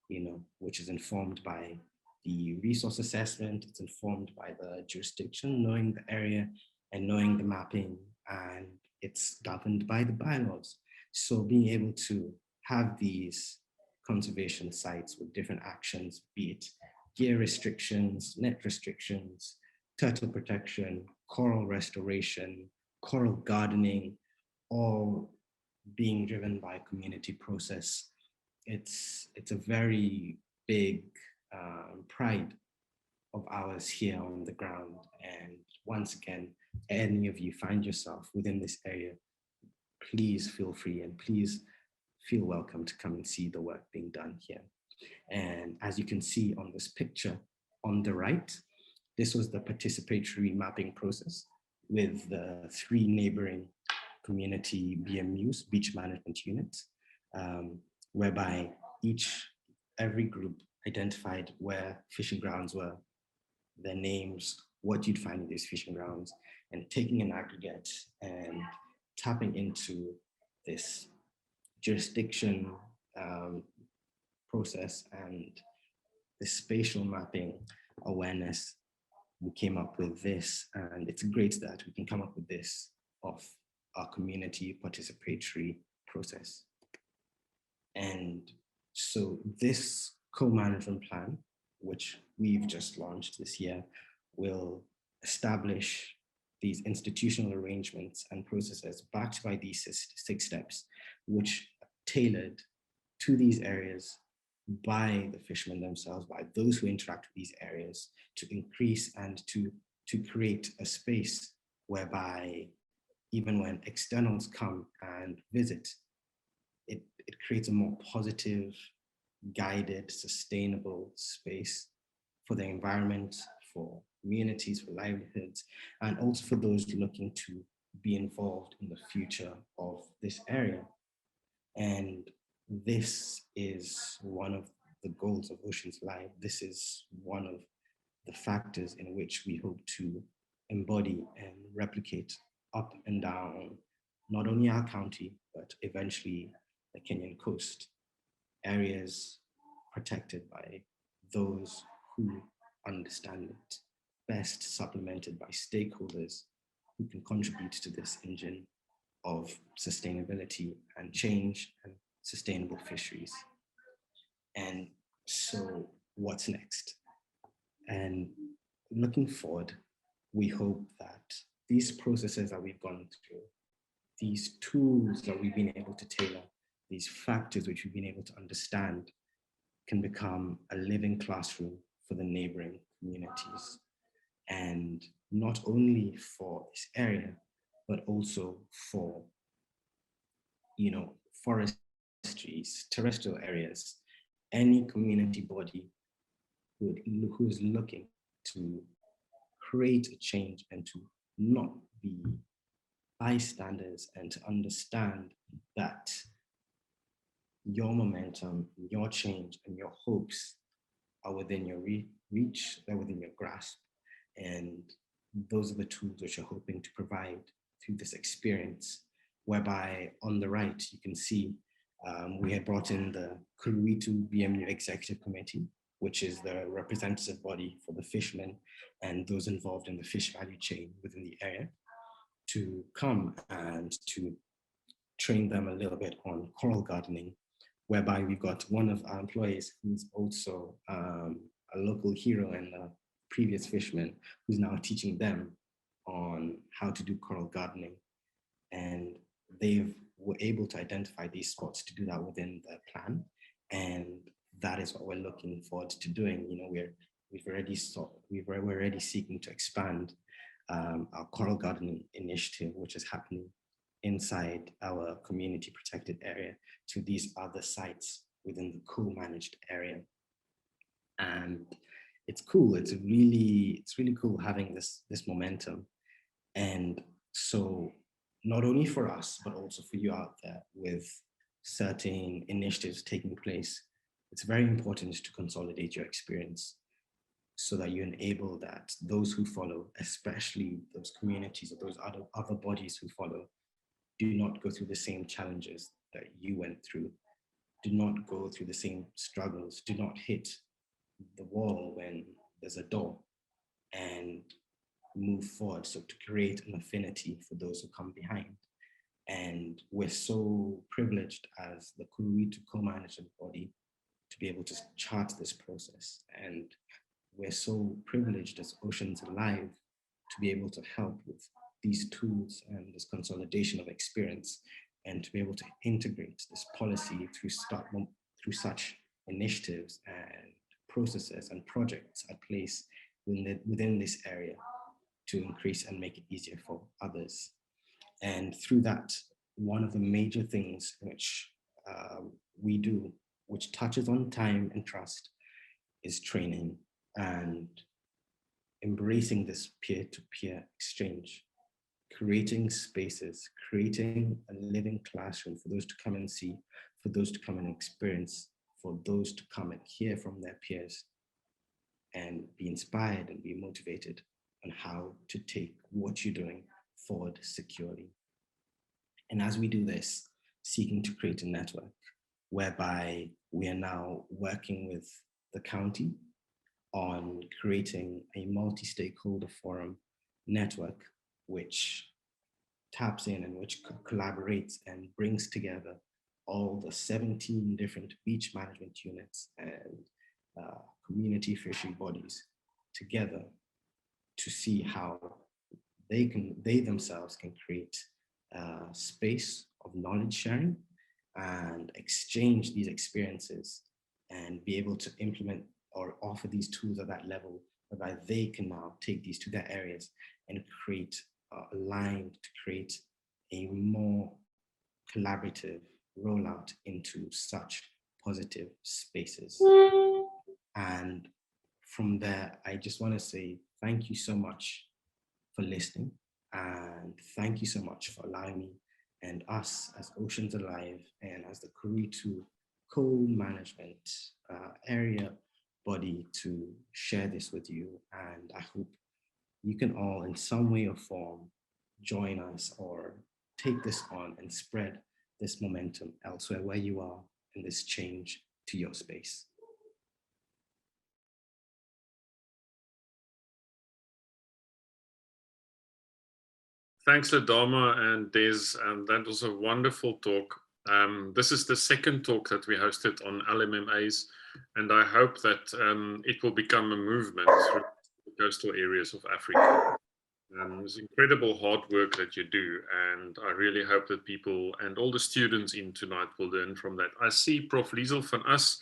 you know, which is informed by the resource assessment, it's informed by the jurisdiction, knowing the area and knowing the mapping, and it's governed by the bylaws. So being able to have these conservation sites with different actions, be it gear restrictions, net restrictions, turtle protection, coral restoration, coral gardening, all being driven by community process. It's a very big pride of ours here on the ground. And once again, any of you find yourself within this area, please feel free and please feel welcome to come and see the work being done here. And as you can see on this picture on the right, this was the participatory mapping process with the 3 neighboring community BMUs, beach management units, whereby every group identified where fishing grounds were, their names, what you'd find in these fishing grounds, and taking an aggregate and tapping into this jurisdiction process and the spatial mapping awareness, we came up with this, and it's great that we can come up with this of our community participatory process. And so this co-management plan, which we've just launched this year, will establish these institutional arrangements and processes backed by these six steps, which are tailored to these areas by the fishermen themselves, by those who interact with these areas, to increase and to create a space whereby even when externals come and visit, it creates a more positive, guided, sustainable space for the environment, for communities, for livelihoods, and also for those looking to be involved in the future of this area. And this is one of the goals of Oceans Live. This is one of the factors in which we hope to embody and replicate up and down, not only our county, but eventually the Kenyan coast, areas protected by those who understand it, best supplemented by stakeholders who can contribute to this engine of sustainability and change and sustainable fisheries. And so what's next? And looking forward, we hope that these processes that we've gone through, these tools that we've been able to tailor, these factors which we've been able to understand, can become a living classroom for the neighboring communities. And not only for this area, but also for, forestries, terrestrial areas, any community body who is looking to create a change and to not be bystanders, and to understand that your momentum, your change, and your hopes are within your reach, they're within your grasp. And those are the tools which you're hoping to provide through this experience, whereby on the right, you can see we had brought in the Kuruwitu BMU Executive Committee, which is the representative body for the fishermen and those involved in the fish value chain within the area, to come and to train them a little bit on coral gardening, whereby we've got one of our employees who's also a local hero and a previous fisherman who's now teaching them on how to do coral gardening. And they were able to identify these spots to do that within the plan. And that is what we're looking forward to doing. We're already seeking to expand our coral gardening initiative, which is happening inside our community protected area, to these other sites within the co-managed area. And it's cool. It's really cool having this momentum. And so not only for us, but also for you out there with certain initiatives taking place, it's very important to consolidate your experience so that you enable that those who follow, especially those communities or those other bodies who follow, do not go through the same challenges that you went through, do not go through the same struggles, do not hit the wall when there's a door, and move forward. So to create an affinity for those who come behind. And we're so privileged as the Kuruwitu co-management body to be able to chart this process. And we're so privileged as Oceans Alive to be able to help with these tools and this consolidation of experience, and to be able to integrate this policy through such initiatives and processes and projects at place within this area, to increase and make it easier for others. And through that, one of the major things which we do, which touches on time and trust, is training and embracing this peer-to-peer exchange, creating spaces, creating a living classroom for those to come and see, for those to come and experience, for those to come and hear from their peers and be inspired and be motivated on how to take what you're doing forward securely. And as we do this, seeking to create a network whereby we are now working with the county on creating a multi-stakeholder forum network which taps in and which collaborates and brings together all the 17 different beach management units and community fishery bodies together to see how they themselves can create a space of knowledge sharing and exchange these experiences and be able to implement or offer these tools at that level, whereby they can now take these to their areas and create aligned to create a more collaborative rollout into such positive spaces. And from there, I just want to say thank you so much for listening, and thank you so much for allowing me and us as Oceans Alive and as the Kuruwitu co-management area body to share this with you. And I hope you can all in some way or form join us or take this on and spread this momentum elsewhere where you are in this change to your space. Thanks, Ladama and Des. That was a wonderful talk. This is the second talk that we hosted on LMMAs, and I hope that it will become a movement through the coastal areas of Africa. It's incredible hard work that you do, and I really hope that people and all the students in tonight will learn from that. I see Prof. Liesel van Us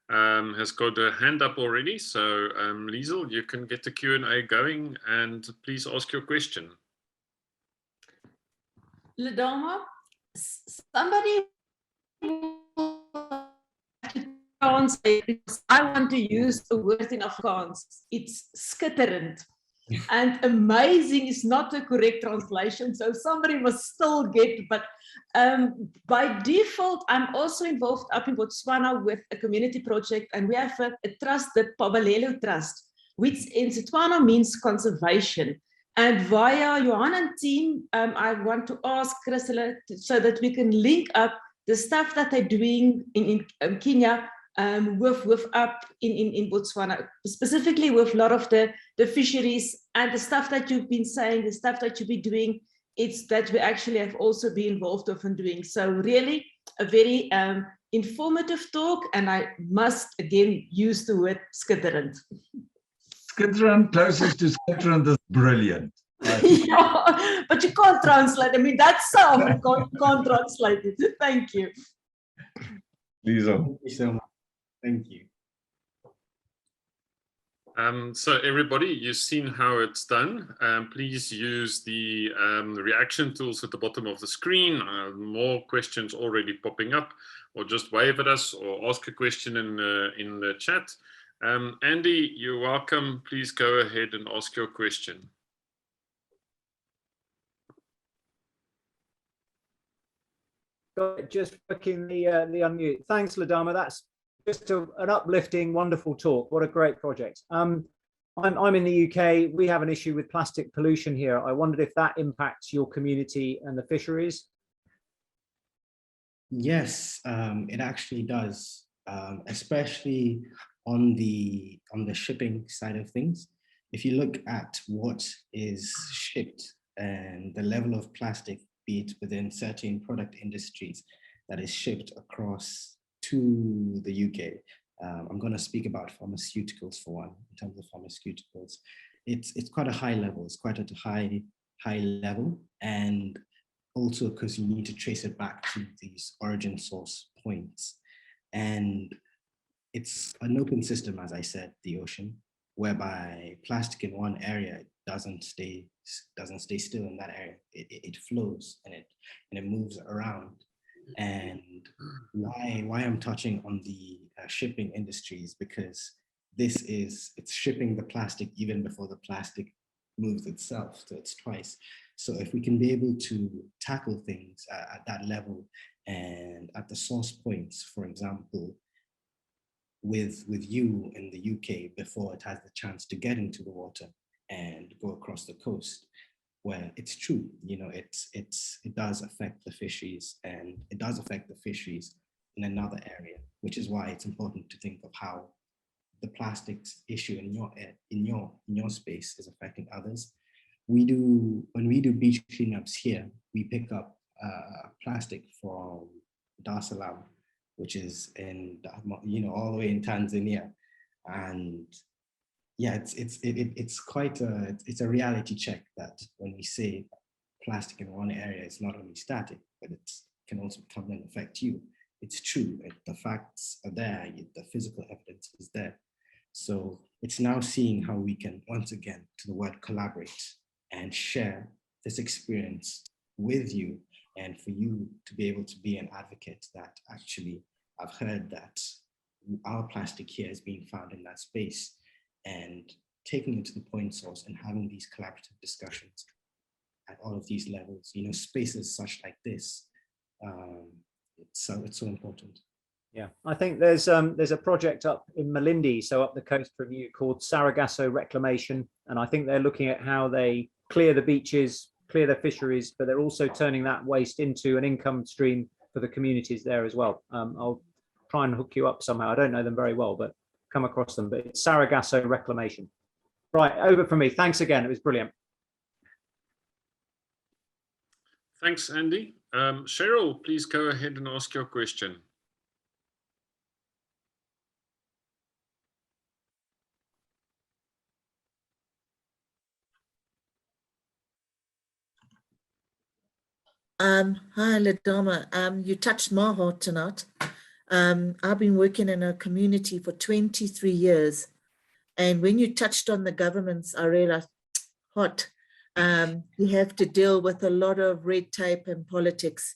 has got a hand up already, so Liesel, you can get the Q&A going, and please ask your question. Ladama, somebody translate, because I want to use a word in Afrikaans. It's skitterend. And amazing is not the correct translation, so somebody must still get, but by default, I'm also involved up in Botswana with a community project, and we have a trust, the Pabalelo Trust, which in Setswana means conservation. And via Johan team, I want to ask Christelle so that we can link up the stuff that they're doing in Kenya with up in Botswana, specifically with a lot of the fisheries and the stuff that you've been saying, the stuff that you've been doing, it's that we actually have also been involved of and doing. So really a very informative talk, and I must again use the word skitterend. Skitterend, closest to skitterend is brilliant. Yeah, but you can't translate. I mean, that sound can't translate it. Thank you. Lisa. Thank you so much. Thank you. So everybody, you've seen how it's done. Please use the reaction tools at the bottom of the screen. More questions already popping up, or just wave at us or ask a question in the chat. Andy, you're welcome. Please go ahead and ask your question. Just working the unmute. Thanks, Ladama. That's just an uplifting, wonderful talk. What a great project. I'm in the UK. We have an issue with plastic pollution here. I wondered if that impacts your community and the fisheries. Yes, it actually does, especially on the shipping side of things. If you look at what is shipped and the level of plastic, be it within certain product industries that is shipped across to the UK. I'm going to speak about pharmaceuticals for one. In terms of pharmaceuticals, it's quite a high level. It's quite at a high level, and also because you need to trace it back to these origin source points. And it's an open system, as I said, the ocean, whereby plastic in one area doesn't stay still in that area. It flows and it moves around. And why I'm touching on the shipping industry is because it's shipping the plastic even before the plastic moves itself, so it's twice. So if we can be able to tackle things at that level and at the source points, for example, with you in the UK before it has the chance to get into the water and go across the coast, where it's true, you know, it does affect the fisheries, and it does affect the fisheries in another area, which is why it's important to think of how the plastics issue in your space is affecting others. When we do beach cleanups here, we pick up plastic from Dar es Salaam, which is in, you know, all the way in Tanzania. And yeah, it's quite it's a reality check that when we say plastic in one area, it's not only static, but it can also come and affect you. It's true, the facts are there, the physical evidence is there. So it's now seeing how we can, once again, to the word collaborate, and share this experience with you, and for you to be able to be an advocate that actually, I've heard that our plastic here is being found in that space, and taking it to the point source and having these collaborative discussions at all of these levels, you know, spaces such like this, it's so important. Yeah, I think there's a project up in Malindi, so up the coast from you, called Sargasso Reclamation, and I think they're looking at how they clear the beaches, clear the fisheries, but they're also turning that waste into an income stream for the communities there as well. I'll try and hook you up somehow. I don't know them very well, but come across them. But it's Sargasso Reclamation. Right, over from me. Thanks again. It was brilliant. Thanks, Andy. Cheryl, please go ahead and ask your question. Hi, Ledama. You touched my heart tonight. I've been working in a community for 23 years. And when you touched on the governments, I realized, hot, you have to deal with a lot of red tape and politics.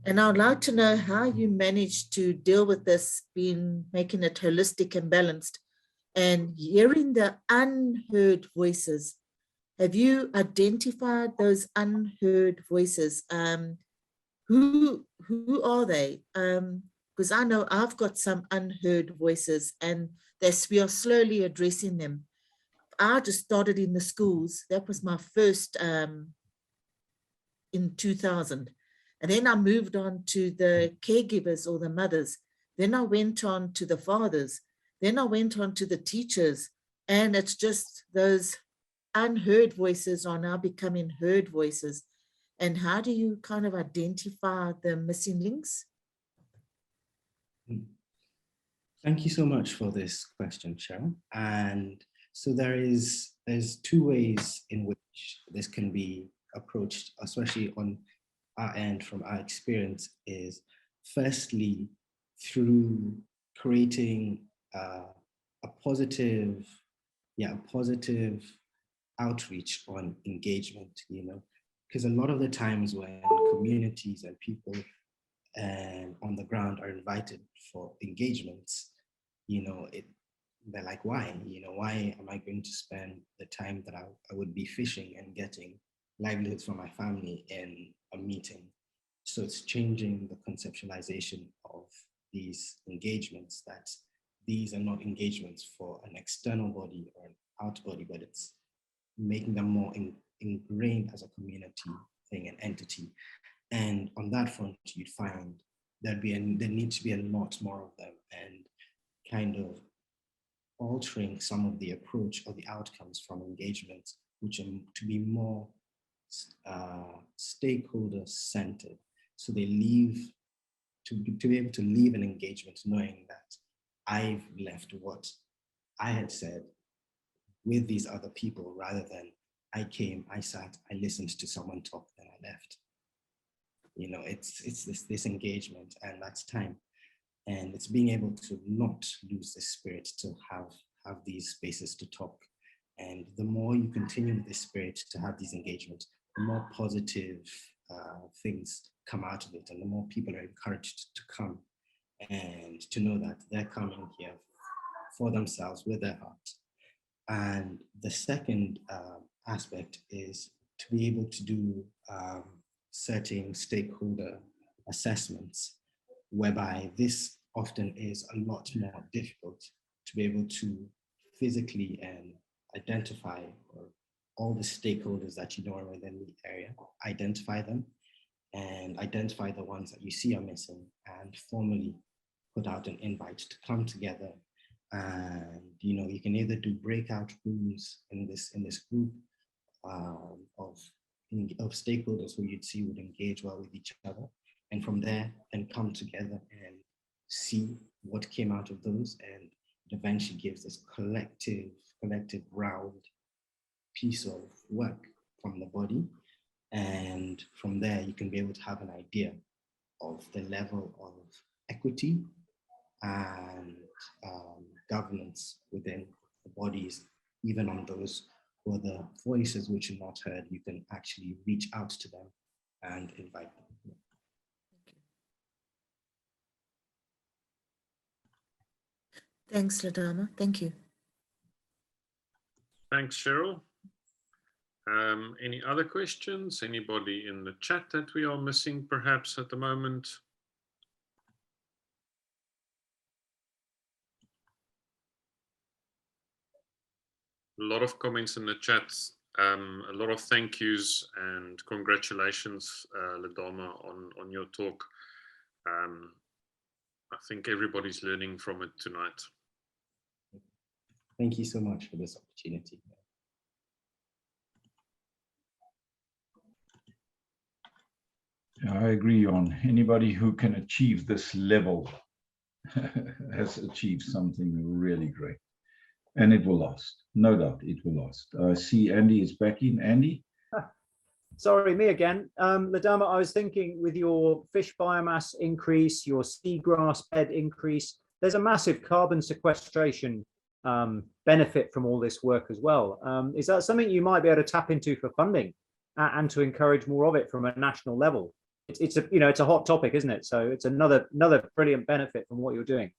And I'd like to know how you managed to deal with this, making it holistic and balanced, and hearing the unheard voices. Have you identified those unheard voices? Who are they? Because I know I've got some unheard voices, and we are slowly addressing them. I just started in the schools. That was my first in 2000. And then I moved on to the caregivers or the mothers. Then I went on to the fathers. Then I went on to the teachers. And it's just those unheard voices are now becoming heard voices. And how do you kind of identify the missing links? Thank you so much for this question, Cheryl. And so there's two ways in which this can be approached, especially on our end from our experience, is firstly through creating a positive outreach on engagement, you know, because a lot of the times when communities and people on the ground are invited for engagements, you know, they're like, why? You know, why am I going to spend the time that I would be fishing and getting livelihoods for my family in a meeting? So it's changing the conceptualization of these engagements, that these are not engagements for an external body or an out body, but it's making them more ingrained as a community thing, an entity. And on that front, you'd find there needs to be a lot more of them, and kind of altering some of the approach or the outcomes from engagements, which are to be more stakeholder centered. So they leave, to be able to leave an engagement knowing that I've left what I had said with these other people, rather than I came, I sat, I listened to someone talk, then I left. You know, it's this engagement, and that's time. And it's being able to not lose the spirit to have these spaces to talk. And the more you continue with this spirit to have these engagements, the more positive things come out of it, and the more people are encouraged to come and to know that they're coming here for themselves with their heart. And the second aspect is to be able to do certain stakeholder assessments, whereby this often is a lot more difficult to be able to physically identify or all the stakeholders that you know are within the area, identify them, and identify the ones that you see are missing, and formally put out an invite to come together. And you can either do breakout rooms in this group of stakeholders who you'd see would engage well with each other, and from there then come together and see what came out of those, and it eventually gives this collective round piece of work from the body. And from there you can be able to have an idea of the level of equity and governance within the bodies. Even on those who are the voices which are not heard, you can actually reach out to them and invite them. Thanks, Ladama. Thank you. Thanks, Cheryl. Any other questions? Anybody in the chat that we are missing perhaps at the moment? A lot of comments in the chat, a lot of thank yous and congratulations, Ladama, on your talk. I think everybody's learning from it tonight. Thank you so much for this opportunity. I agree on anybody who can achieve this level has achieved something really great, and it will last. No doubt it will last. I see Andy is back in. Andy? Sorry, me again. Ladama, I was thinking with your fish biomass increase, your seagrass bed increase, there's a massive carbon sequestration benefit from all this work as well. Is that something you might be able to tap into for funding and to encourage more of it from a national level? It's a hot topic, isn't it? So it's another brilliant benefit from what you're doing.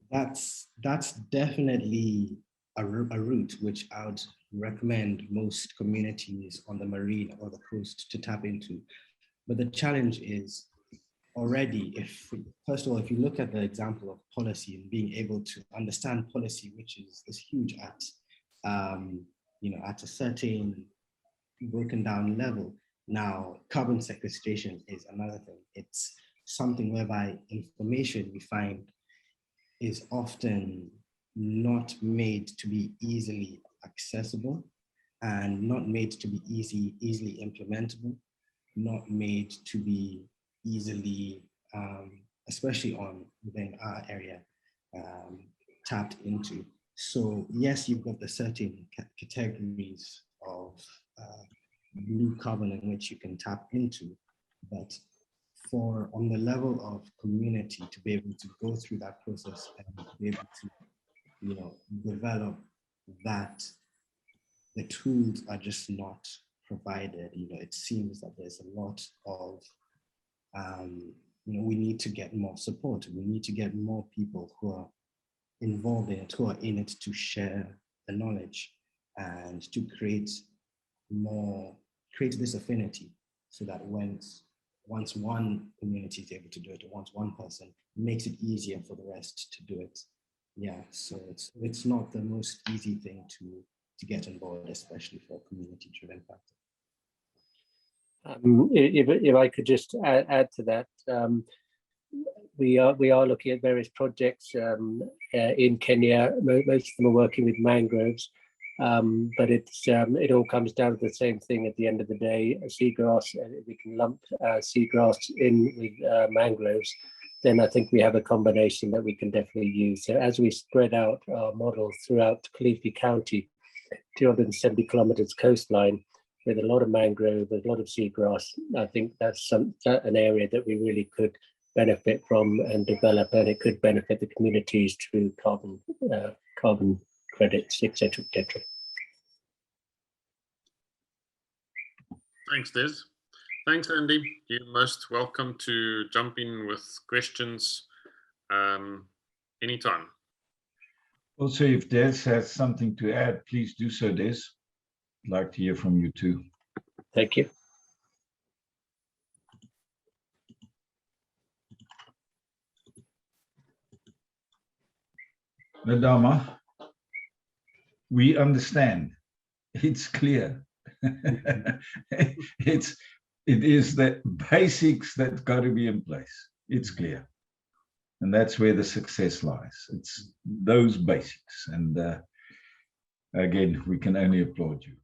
That's definitely a route which I would recommend most communities on the marine or the coast to tap into. But the challenge is already, first of all, if you look at the example of policy and being able to understand policy, which is huge at a certain broken down level. Now, carbon sequestration is another thing. It's something whereby information we find is often not made to be easily accessible and not made to be easily implementable, not made to be easily, especially within our area, tapped into. So yes, you've got the certain categories of blue carbon in which you can tap into, but on the level of community to be able to go through that process and to be able to, develop that, the tools are just not provided. It seems that there's a lot of, we need to get more support. We need to get more people who are involved in it, who are in it to share the knowledge and to create this affinity, so that once one community is able to do it, or once one person, it makes it easier for the rest to do it. Yeah, so it's not the most easy thing to get on board, especially for a community-driven practice. If I could just add to that, we are looking at various projects in Kenya. Most of them are working with mangroves, but it all comes down to the same thing at the end of the day. Seagrass, if we can lump seagrass in with mangroves, then I think we have a combination that we can definitely use. So as we spread out our model throughout Kalifi County, 270 kilometers coastline, with a lot of mangrove, a lot of seagrass, I think that's an area that we really could benefit from and develop, and it could benefit the communities through carbon credits, etc., etc. Thanks, Des. Thanks, Andy. You're most welcome to jump in with questions anytime. Also, if Des has something to add, please do so, Des. I'd like to hear from you too. Thank you. Ladama. we understand. It's clear. It is the basics that got to be in place. It's clear. And that's where the success lies. It's those basics. And again, we can only applaud you.